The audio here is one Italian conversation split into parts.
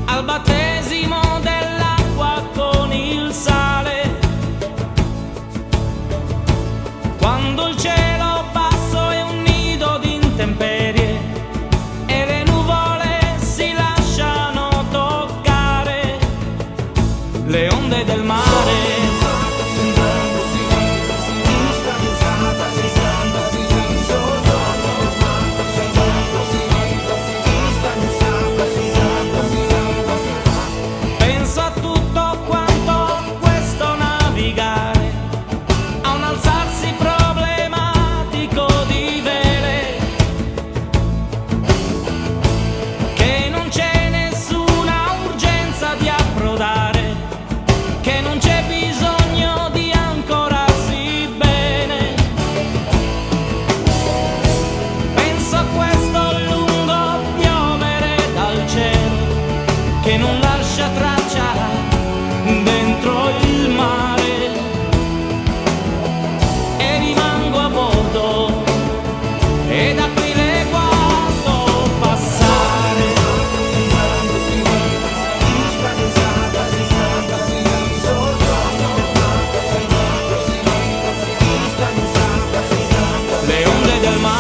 Al battesimo dell'acqua con il sale, quando il cielo basso è un nido di intemperie e le nuvole si lasciano toccare, le onde del mare. Che non lascia traccia dentro il mare e rimango a bordo e da qui le guardo passare. Le onde del mare.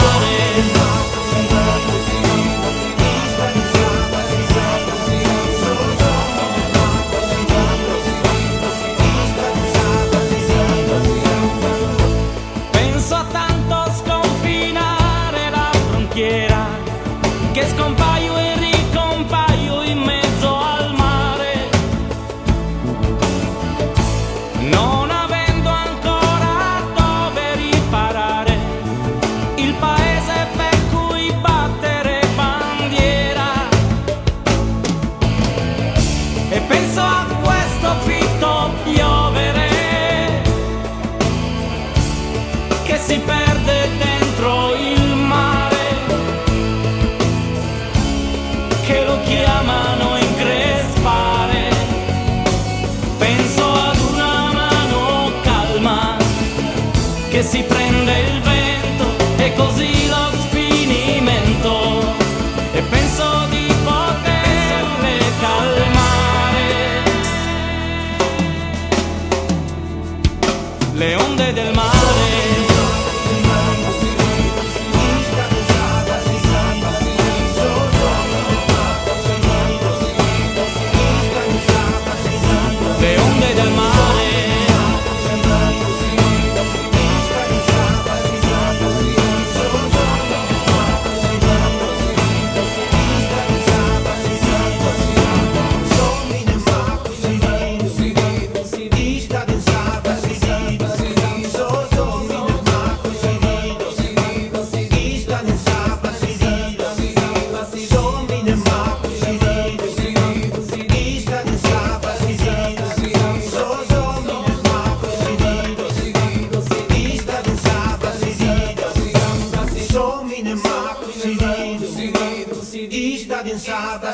Che scompaio e ricompaio in mezzo al mare, non avendo ancora dove riparare, il paese per cui battere bandiera. E penso a questo fitto piovere che si perde dentro il mare, che lo chiamano increspare. Penso ad una mano calma che si prende il vento e così lo sfinimento, e penso di poterle calmare. Le onde del mare. Istad in Sabah,